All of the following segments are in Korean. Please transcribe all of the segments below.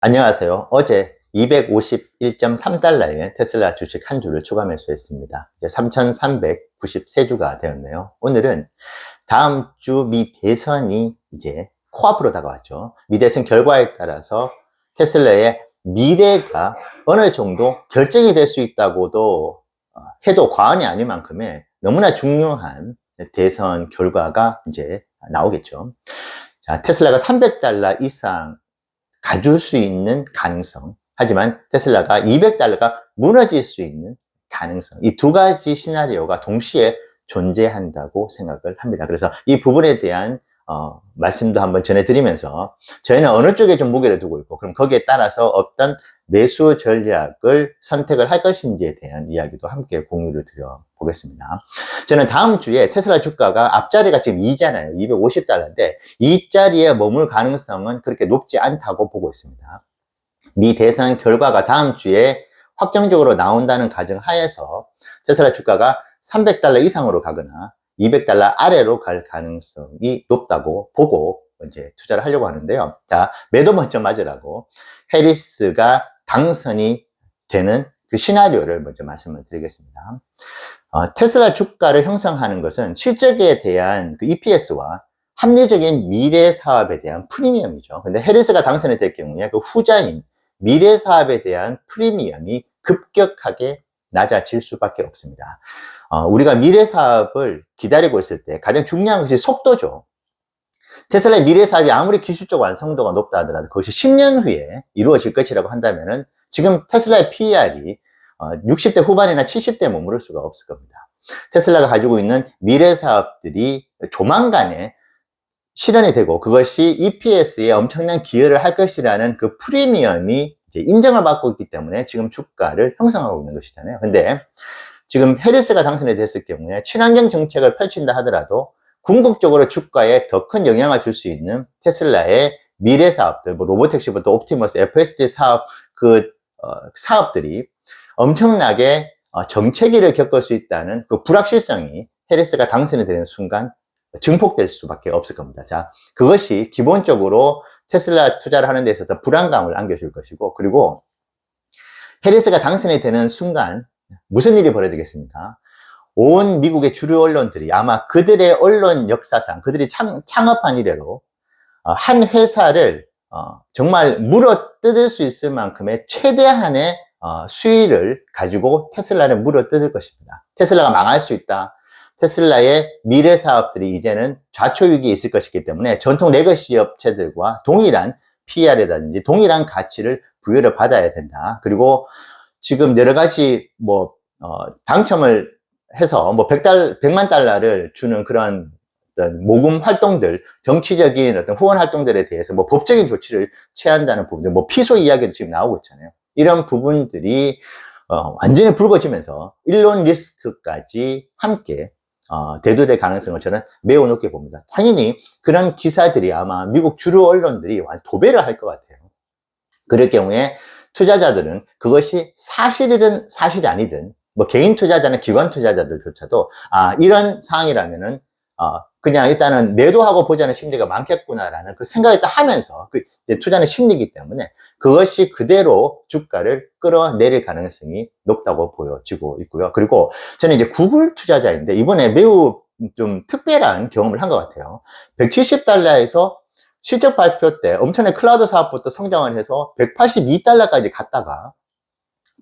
안녕하세요. 어제 251.3달러의 테슬라 주식 한 주를 추가 매수했습니다. 이제 3,393주가 되었네요. 오늘은 다음 주 미 대선이 이제 코앞으로 다가왔죠. 미 대선 결과에 따라서 테슬라의 미래가 어느 정도 결정이 될 수 있다고도 해도 과언이 아닐 만큼의 너무나 중요한 대선 결과가 이제 나오겠죠. 자, 테슬라가 300달러 이상 가줄 수 있는 가능성, 하지만 테슬라가 200달러가 무너질 수 있는 가능성, 이 두 가지 시나리오가 동시에 존재한다고 생각을 합니다. 그래서 이 부분에 대한 말씀도 한번 전해드리면서 저희는 어느 쪽에 좀 무게를 두고 있고, 그럼 거기에 따라서 어떤 매수 전략을 선택을 할 것인지에 대한 이야기도 함께 공유를 드려보겠습니다. 저는 다음 주에 테슬라 주가가 앞자리가 지금 2잖아요. 250달러인데 이 자리에 머물 가능성은 그렇게 높지 않다고 보고 있습니다. 미 대선 결과가 다음 주에 확정적으로 나온다는 가정 하에서 테슬라 주가가 300달러 이상으로 가거나 200달러 아래로 갈 가능성이 높다고 보고 이제 투자를 하려고 하는데요. 자, 매도 먼저 맞으라고 해리스가 당선이 되는 그 시나리오를 먼저 말씀을 드리겠습니다. 테슬라 주가를 형성하는 것은 실적에 대한 그 EPS와 합리적인 미래 사업에 대한 프리미엄이죠. 근데 해리스가 당선이 될 경우에 그 후자인 미래 사업에 대한 프리미엄이 급격하게 낮아질 수밖에 없습니다. 우리가 미래 사업을 기다리고 있을 때 가장 중요한 것이 속도죠. 테슬라의 미래 사업이 아무리 기술적 완성도가 높다 하더라도 그것이 10년 후에 이루어질 것이라고 한다면은 지금 테슬라의 PER이 60대 후반이나 70대에 머무를 수가 없을 겁니다. 테슬라가 가지고 있는 미래 사업들이 조만간에 실현이 되고 그것이 EPS에 엄청난 기여를 할 것이라는 그 프리미엄이 이제 인정을 받고 있기 때문에 지금 주가를 형성하고 있는 것이잖아요. 근데 지금 해리스가 당선이 됐을 경우에 친환경 정책을 펼친다 하더라도 궁극적으로 주가에 더 큰 영향을 줄 수 있는 테슬라의 미래 사업들, 뭐 로보택시부터 옵티머스, FSD 사업, 사업들이 엄청나게 정체기를 겪을 수 있다는 그 불확실성이 해리스가 당선이 되는 순간 증폭될 수밖에 없을 겁니다. 자, 그것이 기본적으로 테슬라 투자를 하는 데 있어서 불안감을 안겨줄 것이고, 그리고 해리스가 당선이 되는 순간 무슨 일이 벌어지겠습니까? 온 미국의 주류 언론들이 아마 그들의 언론 역사상 그들이 창업한 이래로 한 회사를 정말 물어뜯을 수 있을 만큼의 최대한의 수익을 가지고 테슬라를 물어뜯을 것입니다. 테슬라가 망할 수 있다. 테슬라의 미래 사업들이 이제는 좌초위기에 있을 것이기 때문에 전통 레거시 업체들과 동일한 PR이라든지 동일한 가치를 부여를 받아야 된다. 그리고 지금 여러 가지 당첨을 해서 100만 달러를 주는 그런 어떤 모금 활동들, 정치적인 어떤 후원 활동들에 대해서 법적인 조치를 취한다는 부분들, 피소 이야기도 지금 나오고 있잖아요. 이런 부분들이 완전히 붉어지면서 일론 리스크까지 함께 대두될 가능성을 저는 매우 높게 봅니다. 당연히 그런 기사들이 아마 미국 주류 언론들이 도배를 할 것 같아요. 그럴 경우에 투자자들은 그것이 사실이든 사실이 아니든 개인 투자자나 기관 투자자들조차도 이런 상황이라면은 그냥 일단은 매도하고 보자는 심리가 많겠구나라는 그 생각을 딱 하면서 투자는 심리이기 때문에 그것이 그대로 주가를 끌어내릴 가능성이 높다고 보여지고 있고요. 그리고 저는 이제 구글 투자자인데 이번에 매우 좀 특별한 경험을 한 것 같아요. 170달러에서 실적 발표 때 엄청나게 클라우드 사업부터 성장을 해서 182달러까지 갔다가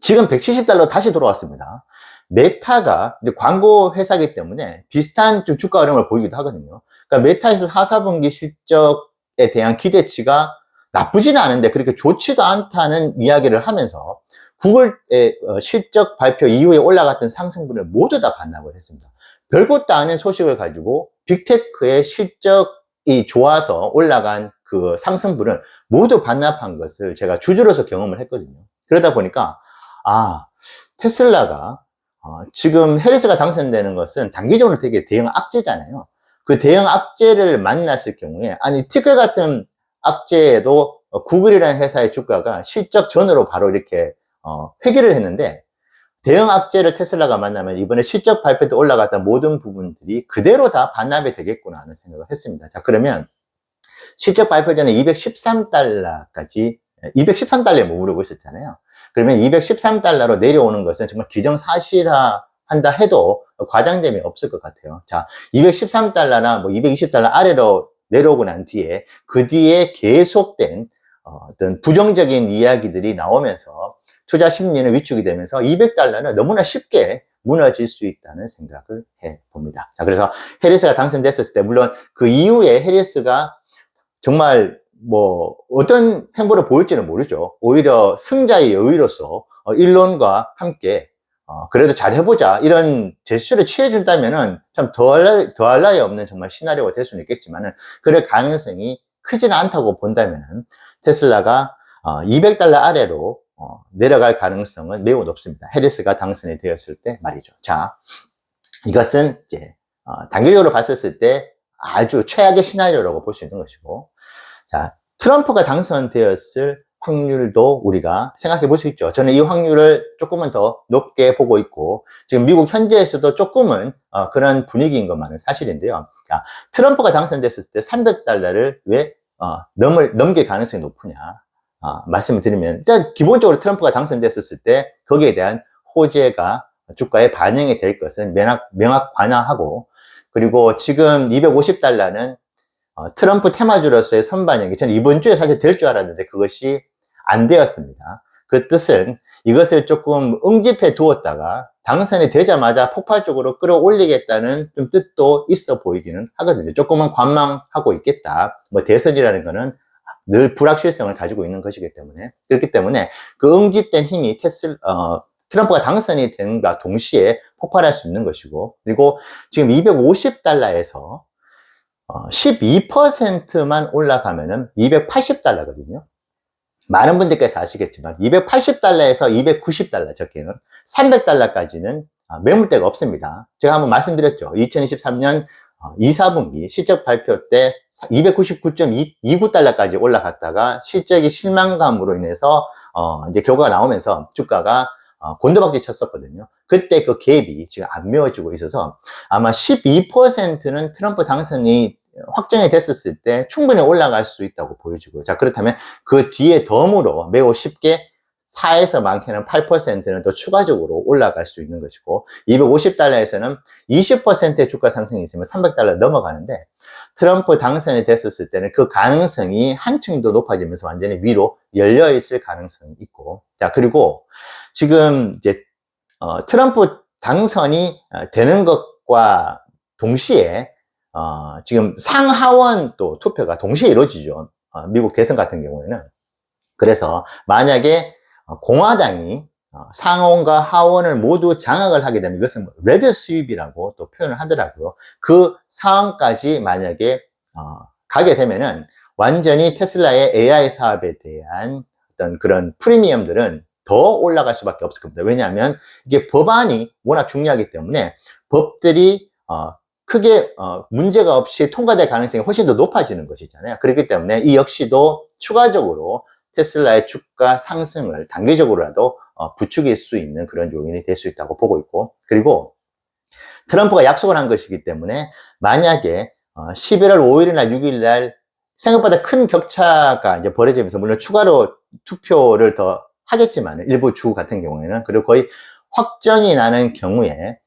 지금 170달러 다시 돌아왔습니다. 메타가 광고 회사이기 때문에 비슷한 좀 주가 흐름을 보이기도 하거든요. 그러니까 메타에서 4사분기 실적에 대한 기대치가 나쁘지는 않은데 그렇게 좋지도 않다는 이야기를 하면서 구글의 실적 발표 이후에 올라갔던 상승분을 모두 다 반납을 했습니다. 별것도 아닌 소식을 가지고 빅테크의 실적이 좋아서 올라간 그 상승분을 모두 반납한 것을 제가 주주로서 경험을 했거든요. 그러다 보니까 테슬라가 지금 해리스가 당선되는 것은 단기적으로 되게 대형 악재잖아요. 그 대형 악재를 만났을 경우에 티끌 같은 악재에도 구글이라는 회사의 주가가 실적 전으로 바로 이렇게 회귀를 했는데 대형 악재를 테슬라가 만나면 이번에 실적 발표 때 올라갔던 모든 부분들이 그대로 다 반납이 되겠구나 하는 생각을 했습니다. 자, 그러면 실적 발표 전에 213달러까지 213달러에 머무르고 있었잖아요. 그러면 213달러로 내려오는 것은 정말 기정사실화한다 해도 과장됨이 없을 것 같아요. 자, 213달러나 뭐 220달러 아래로 내려오고 난 뒤에 그 뒤에 계속된 어떤 부정적인 이야기들이 나오면서 투자 심리는 위축이 되면서 200달러는 너무나 쉽게 무너질 수 있다는 생각을 해 봅니다. 자, 그래서 해리스가 당선됐을 때, 물론 그 이후에 해리스가 정말 뭐 어떤 행보를 보일지는 모르죠. 오히려 승자의 여의로서 일론과 함께 그래도 잘해보자 이런 제스처를 취해준다면은 참 더할 나위 없는 정말 시나리오가 될 수는 있겠지만은 그럴 가능성이 크지는 않다고 본다면은 테슬라가 200달러 아래로 내려갈 가능성은 매우 높습니다. 해리스가 당선이 되었을 때 말이죠. 자, 이것은 이제 단기적으로 봤을 때 아주 최악의 시나리오라고 볼 수 있는 것이고, 자, 트럼프가 당선되었을 확률도 우리가 생각해 볼 수 있죠. 저는 이 확률을 조금은 더 높게 보고 있고, 지금 미국 현지에서도 조금은 그런 분위기인 것만은 사실인데요. 자, 트럼프가 당선됐을 때 300달러를 왜 넘길 가능성이 높으냐 말씀을 드리면, 일단 기본적으로 트럼프가 당선됐을 때 거기에 대한 호재가 주가에 반영이 될 것은 명확하고, 그리고 지금 250달러는 트럼프 테마주로서의 선반영이 저는 이번 주에 사실 될 줄 알았는데 그것이 안 되었습니다. 그 뜻은 이것을 조금 응집해 두었다가 당선이 되자마자 폭발적으로 끌어올리겠다는 좀 뜻도 있어 보이기는 하거든요. 조금은 관망하고 있겠다. 뭐 대선이라는 거는 늘 불확실성을 가지고 있는 것이기 때문에, 그렇기 때문에 그 응집된 힘이 트럼프가 당선이 된과 동시에 폭발할 수 있는 것이고, 그리고 지금 250달러에서 12%만 올라가면은 280달러거든요. 많은 분들께서 아시겠지만 280달러에서 290달러, 적게는 300달러까지는 매물대가 없습니다. 제가 한번 말씀드렸죠. 2023년 2, 4분기 실적 발표 때 299.29달러까지 올라갔다가 실적이 실망감으로 인해서 이제 결과가 나오면서 주가가 곤두박질 쳤었거든요. 그때 그 갭이 지금 안 메워지고 있어서 아마 12%는 트럼프 당선이 확정이 됐었을 때 충분히 올라갈 수 있다고 보여지고요. 자, 그렇다면 그 뒤에 덤으로 매우 쉽게 4에서 많게는 8%는 더 추가적으로 올라갈 수 있는 것이고, 250달러에서는 20%의 주가 상승이 있으면 300달러 넘어가는데, 트럼프 당선이 됐었을 때는 그 가능성이 한층 더 높아지면서 완전히 위로 열려 있을 가능성이 있고, 자, 그리고 지금 이제 트럼프 당선이 되는 것과 동시에 지금 상하원 또 투표가 동시에 이루어지죠. 미국 대선 같은 경우에는. 그래서 만약에 공화당이 상원과 하원을 모두 장악을 하게 되면 이것은 레드 스윕이라고 또 표현을 하더라고요. 그 상황까지 만약에 가게 되면은 완전히 테슬라의 AI 사업에 대한 어떤 그런 프리미엄들은 더 올라갈 수밖에 없을 겁니다. 왜냐하면 이게 법안이 워낙 중요하기 때문에 법들이 크게 문제가 없이 통과될 가능성이 훨씬 더 높아지는 것이잖아요. 그렇기 때문에 이 역시도 추가적으로 테슬라의 주가 상승을 단기적으로라도 부추길 수 있는 그런 요인이 될 수 있다고 보고 있고, 그리고 트럼프가 약속을 한 것이기 때문에 만약에 11월 5일이나 6일날 생각보다 큰 격차가 이제 벌어지면서, 물론 추가로 투표를 더 하겠지만 일부 주 같은 경우에는, 그리고 거의 확정이 나는 경우에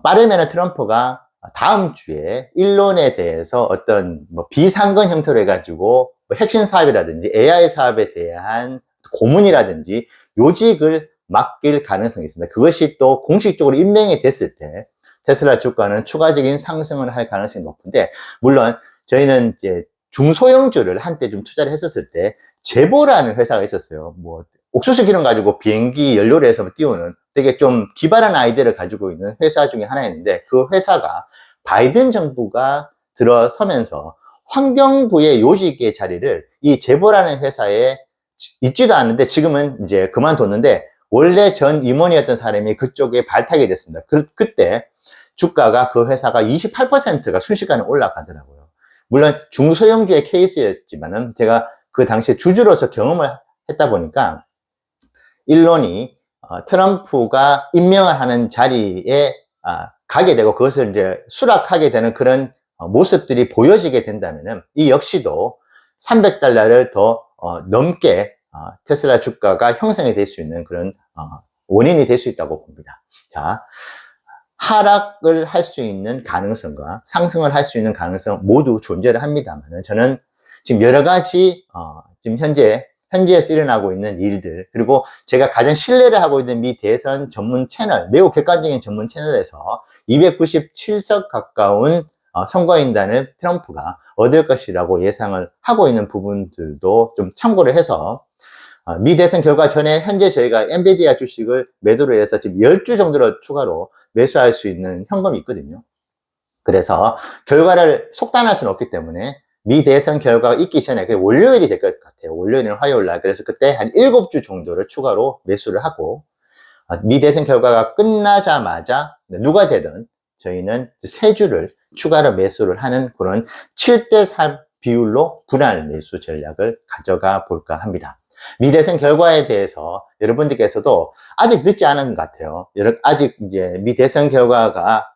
빠르면 트럼프가 다음 주에 일론에 대해서 어떤 뭐 비상근 형태로 해가지고 뭐 핵심 사업이라든지 AI 사업에 대한 고문이라든지 요직을 맡길 가능성이 있습니다. 그것이 또 공식적으로 임명이 됐을 때 테슬라 주가는 추가적인 상승을 할 가능성이 높은데, 물론 저희는 이제 중소형주를 한때 좀 투자를 했었을 때 제보라는 회사가 있었어요. 뭐 옥수수 기름 가지고 비행기 연료를 해서 띄우는 되게 좀 기발한 아이디어를 가지고 있는 회사 중에 하나였는데, 그 회사가 바이든 정부가 들어서면서 환경부의 요직의 자리를 이 제보라는 회사에 있지도 않는데 지금은 이제 그만뒀는데, 원래 전 임원이었던 사람이 그쪽에 발탁이 됐습니다. 그때 주가가 그 회사가 28%가 순식간에 올라가더라고요. 물론 중소형주의 케이스였지만은 제가 그 당시에 주주로서 경험을 했다 보니까 일론이 트럼프가 임명을 하는 자리에 가게 되고 그것을 이제 수락하게 되는 그런 모습들이 보여지게 된다면은 이 역시도 300달러를 더 넘게 테슬라 주가가 형성이 될 수 있는 그런 원인이 될 수 있다고 봅니다. 자, 하락을 할 수 있는 가능성과 상승을 할 수 있는 가능성 모두 존재를 합니다만, 저는 지금 여러 가지 지금 현지에서 일어나고 있는 일들, 그리고 제가 가장 신뢰를 하고 있는 미 대선 전문 채널, 매우 객관적인 전문 채널에서 297석 가까운 선거인단을 트럼프가 얻을 것이라고 예상을 하고 있는 부분들도 좀 참고를 해서, 미 대선 결과 전에 현재 저희가 엔비디아 주식을 매도를 해서 지금 10주 정도를 추가로 매수할 수 있는 현금이 있거든요. 그래서 결과를 속단할 수는 없기 때문에 미 대선 결과가 있기 전에, 월요일이 될 것 같아요. 월요일이나 화요일 날. 그래서 그때 한 7주 정도를 추가로 매수를 하고, 미 대선 결과가 끝나자마자 누가 되든 저희는 3주를 추가로 매수를 하는 그런 7대3 비율로 분할 매수 전략을 가져가 볼까 합니다. 미 대선 결과에 대해서 여러분들께서도 아직 늦지 않은 것 같아요. 아직 이제 미 대선 결과가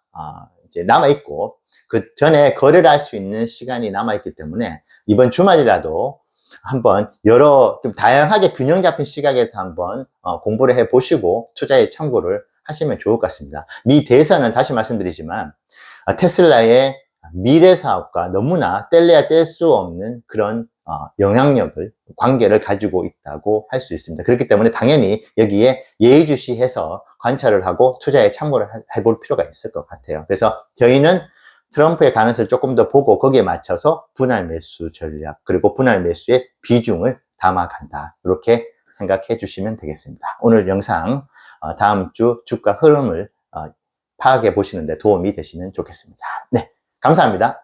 이제 남아있고, 그 전에 거래를 할 수 있는 시간이 남아있기 때문에 이번 주말이라도 한번 좀 다양하게 균형 잡힌 시각에서 한번 공부를 해 보시고 투자에 참고를 하시면 좋을 것 같습니다. 미 대선은 다시 말씀드리지만 테슬라의 미래 사업과 너무나 뗄래야 뗄 수 없는 그런 영향력을, 관계를 가지고 있다고 할 수 있습니다. 그렇기 때문에 당연히 여기에 예의주시해서 관찰을 하고 투자에 참고를 해볼 필요가 있을 것 같아요. 그래서 저희는 트럼프의 가능성을 조금 더 보고 거기에 맞춰서 분할 매수 전략, 그리고 분할 매수의 비중을 담아간다, 이렇게 생각해 주시면 되겠습니다. 오늘 영상 다음 주 주가 흐름을 파악해 보시는데 도움이 되시면 좋겠습니다. 네, 감사합니다.